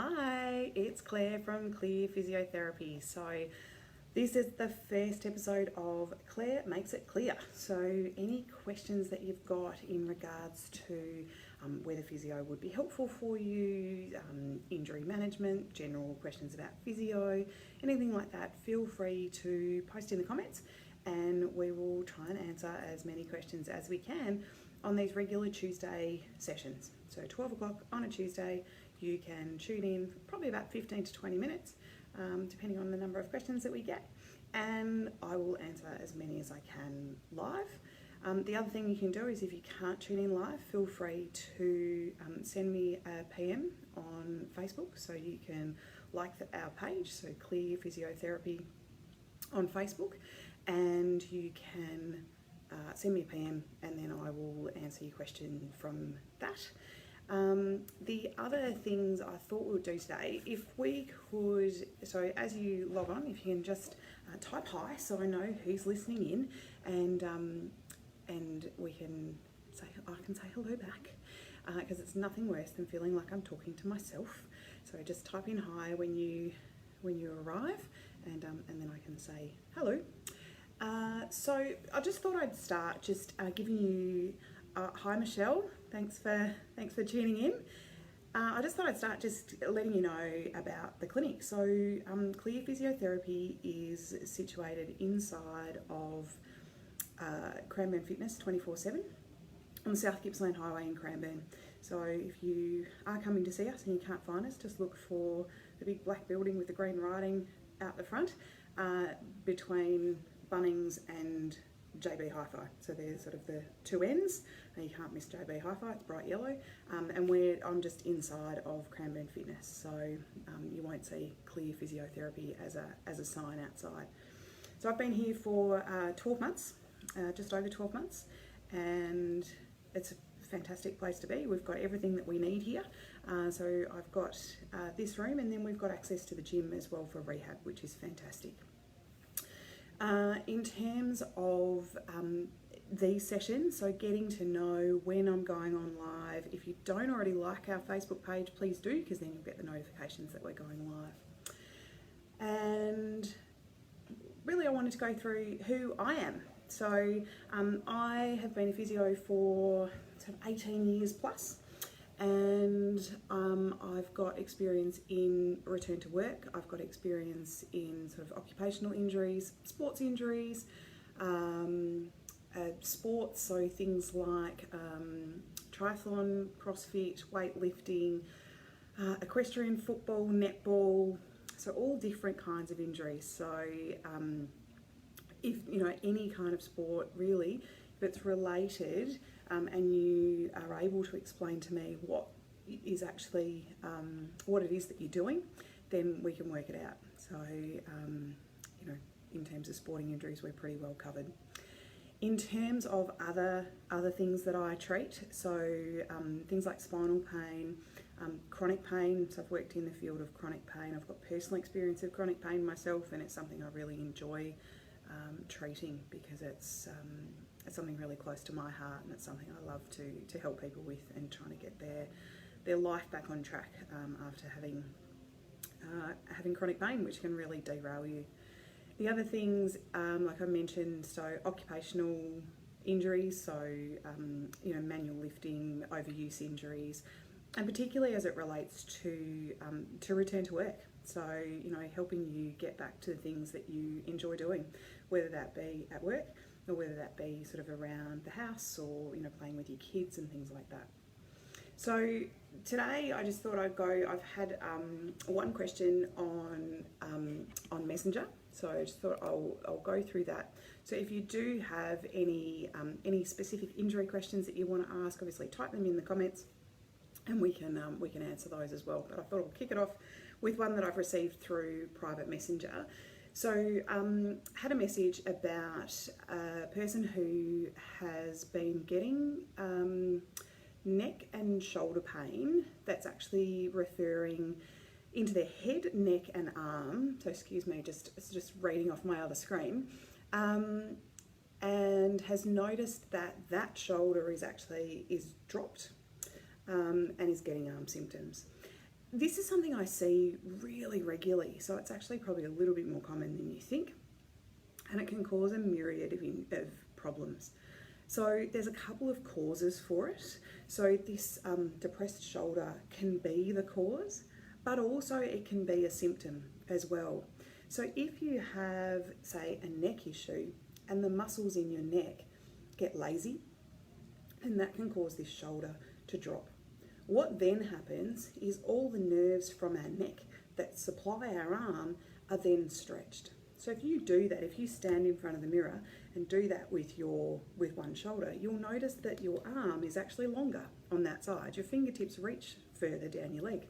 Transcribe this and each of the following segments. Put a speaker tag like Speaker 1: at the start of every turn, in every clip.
Speaker 1: Hi, it's Claire from Clear Physiotherapy. So this is the first episode of Claire Makes It Clear. So any questions that you've got in regards to whether physio would be helpful for you, injury management, general questions about physio, anything like that, feel free to post in the comments and we will try and answer as many questions as we can on these regular Tuesday sessions. So 12 o'clock on a Tuesday, you can tune in probably about 15 to 20 minutes, depending on the number of questions that we get, and I will answer as many as I can live. The other thing you can do is if you can't tune in live, feel free to send me a PM on Facebook, so you can like our page, so Clear Physiotherapy on Facebook, and you can send me a PM and then I will answer your question from that. The other things I thought we would do today, if we could, so as you log on, if you can just type hi so I know who's listening in, and we can say, I can say hello back, because it's nothing worse than feeling like I'm talking to myself. So just type in hi when you arrive, and then I can say hello. So I just thought I'd start just giving you hi Michelle, thanks for tuning in. I just thought I'd start just letting you know about the clinic. So Clear Physiotherapy is situated inside of Cranbourne Fitness 24/7 on the South Gippsland Highway in Cranbourne. So if you are coming to see us and you can't find us, just look for the big black building with the green writing out the front, between Bunnings and JB Hi-Fi. So they're sort of the two ends. You can't miss JB Hi-Fi, it's bright yellow. And I'm just inside of Cranbourne Fitness, so you won't see Clear Physiotherapy as a sign outside. So I've been here for 12 months, just over 12 months, and it's a fantastic place to be. We've got everything that we need here. So I've got this room, and then we've got access to the gym as well for rehab, which is fantastic. In terms of these sessions, so getting to know when I'm going on live, if you don't already like our Facebook page, please do, because then you'll get the notifications that we're going live. And really I wanted to go through who I am. So I have been a physio for sort of 18 years plus, and I've got experience in return to work. I've got experience in sort of occupational injuries, sports injuries, sports, so things like triathlon, CrossFit, weightlifting, equestrian football, netball, so all different kinds of injuries. So if you know any kind of sport really, if it's related, and you are able to explain to me what is actually what it is that you're doing, then we can work it out. So you know, in terms of sporting injuries, we're pretty well covered. In terms of other things that I treat, so things like spinal pain, chronic pain. So I've worked in the field of chronic pain. I've got personal experience of chronic pain myself, and it's something I really enjoy treating, because it's something really close to my heart, and it's something I love to help people with, and trying to get their life back on track after having chronic pain, which can really derail you. The other things, like I mentioned, so occupational injuries, so you know, manual lifting, overuse injuries, and particularly as it relates to return to work. So you know, helping you get back to the things that you enjoy doing, whether that be at work or whether that be sort of around the house, or you know, playing with your kids and things like that. So today I just thought I'd go. I've had one question on Messenger, so I just thought I'll go through that. So if you do have any specific injury questions that you want to ask, obviously type them in the comments, and we can answer those as well. But I thought I'll kick it off with one that I've received through private messenger. So had a message about a person who has been getting neck and shoulder pain that's actually referring into their head, neck and arm. So excuse me, just reading off my other screen, and has noticed that shoulder is dropped, and is getting arm symptoms. This is something I see really regularly, so it's actually probably a little bit more common than you think, and it can cause a myriad of problems. So there's a couple of causes for it. So this depressed shoulder can be the cause, but also it can be a symptom as well. So if you have, say, a neck issue and the muscles in your neck get lazy, then that can cause this shoulder to drop. What then happens is all the nerves from our neck that supply our arm are then stretched. So if you do that, if you stand in front of the mirror and do that with one shoulder, you'll notice that your arm is actually longer on that side. Your fingertips reach further down your leg.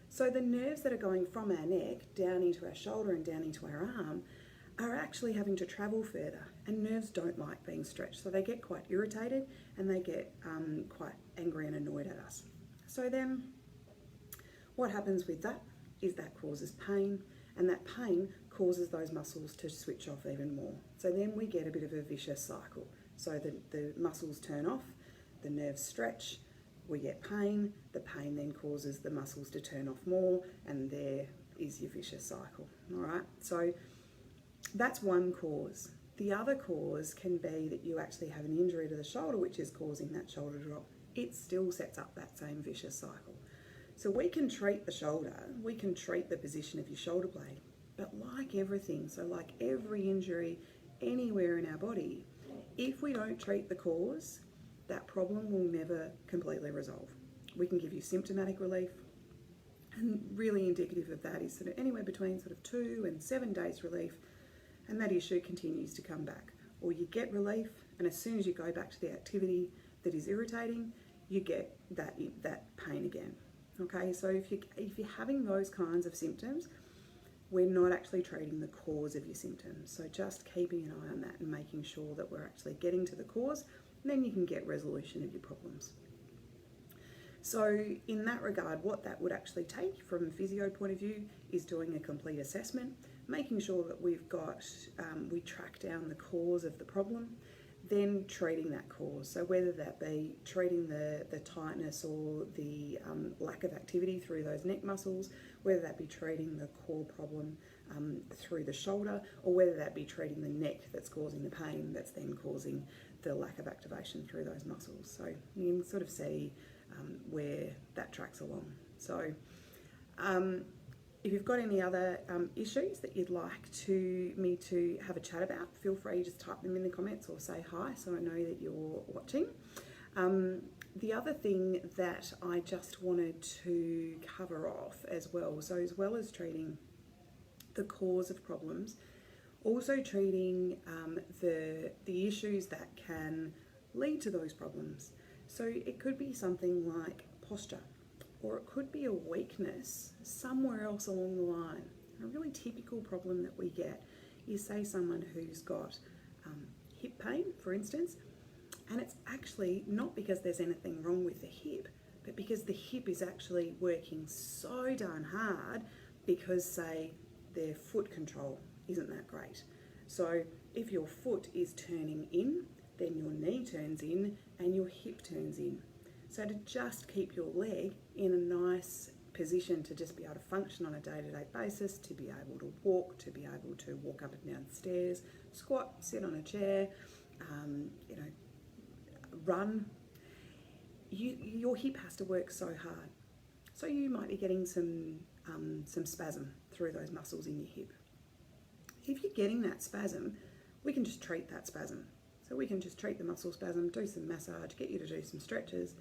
Speaker 1: So the nerves that are going from our neck down into our shoulder and down into our arm are actually having to travel further, and nerves don't like being stretched, so they get quite irritated and they get quite angry and annoyed at us. So then what happens with that is that causes pain, and that pain causes those muscles to switch off even more. So then we get a bit of a vicious cycle. So the muscles turn off, the nerves stretch, we get pain, the pain then causes the muscles to turn off more, and there is your vicious cycle. All right, so that's one cause. The other cause can be that you actually have an injury to the shoulder, which is causing that shoulder drop. It still sets up that same vicious cycle. So we can treat the shoulder, we can treat the position of your shoulder blade, but like everything, so like every injury anywhere in our body, if we don't treat the cause, that problem will never completely resolve. We can give you symptomatic relief, and really indicative of that is sort of anywhere between sort of 2 and 7 days relief, and that issue continues to come back. Or you get relief, and as soon as you go back to the activity that is irritating, you get that pain again. Okay, so if you're having those kinds of symptoms, we're not actually treating the cause of your symptoms. So just keeping an eye on that and making sure that we're actually getting to the cause, and then you can get resolution of your problems. So in that regard, what that would actually take from a physio point of view is doing a complete assessment, making sure that we track down the cause of the problem, then treating that cause. So whether that be treating the tightness or the lack of activity through those neck muscles, whether that be treating the core problem through the shoulder, or whether that be treating the neck that's causing the pain that's then causing the lack of activation through those muscles. So you can sort of see where that tracks along. So if you've got any other issues that you'd like me to have a chat about, feel free to just type them in the comments or say hi so I know that you're watching. The other thing that I just wanted to cover off as well, so as well as treating the cause of problems, also treating the issues that can lead to those problems. So it could be something like posture, or it could be a weakness somewhere else along the line. A really typical problem that we get is, say, someone who's got hip pain, for instance, and it's actually not because there's anything wrong with the hip, but because the hip is actually working so darn hard because, say, their foot control isn't that great. So if your foot is turning in, then your knee turns in and your hip turns in. So to just keep your leg in a nice position to just be able to function on a day-to-day basis, to be able to walk up and down stairs, squat, sit on a chair, run, your hip has to work so hard. So you might be getting some spasm through those muscles in your hip. If you're getting that spasm, we can just treat that spasm. So we can just treat the muscle spasm, do some massage, get you to do some stretches.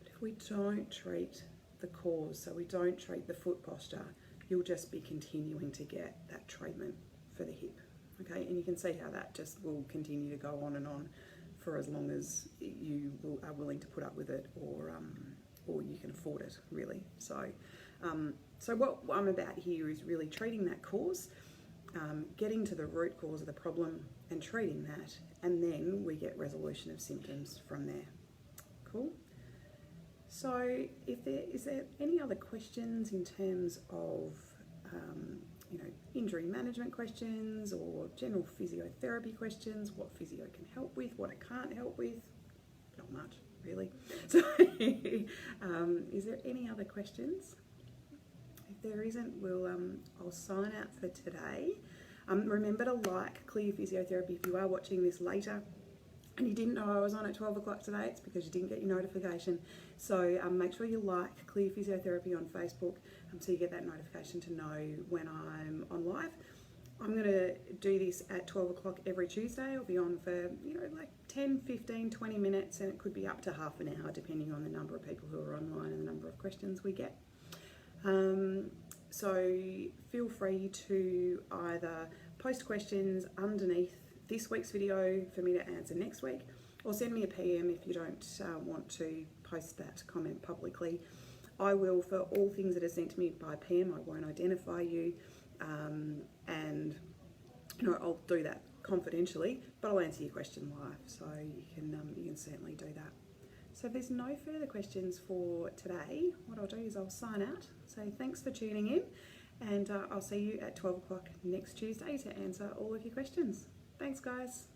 Speaker 1: But if we don't treat the cause, so we don't treat the foot posture, you'll just be continuing to get that treatment for the hip. Okay, and you can see how that just will continue to go on and on for as long as you are willing to put up with it, or you can afford it, really. So what I'm about here is really treating that cause, getting to the root cause of the problem and treating that, and then we get resolution of symptoms from there. Cool? So is there any other questions in terms of injury management questions or general physiotherapy questions, what physio can help with, what it can't help with? Not much, really. So is there any other questions? If there isn't, I'll sign out for today. Remember to like Clear Physiotherapy if you are watching this later and you didn't know I was on at 12 o'clock today. It's because you didn't get your notification. So make sure you like Clear Physiotherapy on Facebook so you get that notification to know when I'm on live. I'm going to do this at 12 o'clock every Tuesday. I'll be on for, like 10, 15, 20 minutes, and it could be up to half an hour depending on the number of people who are online and the number of questions we get. So feel free to either post questions underneath this week's video for me to answer next week, or send me a PM if you don't want to post that comment publicly. I will, for all things that are sent to me by PM, I won't identify you, and I'll do that confidentially, but I'll answer your question live, so you can certainly do that. So if there's no further questions for today, what I'll do is I'll sign out. So thanks for tuning in, and I'll see you at 12 o'clock next Tuesday to answer all of your questions. Thanks, guys.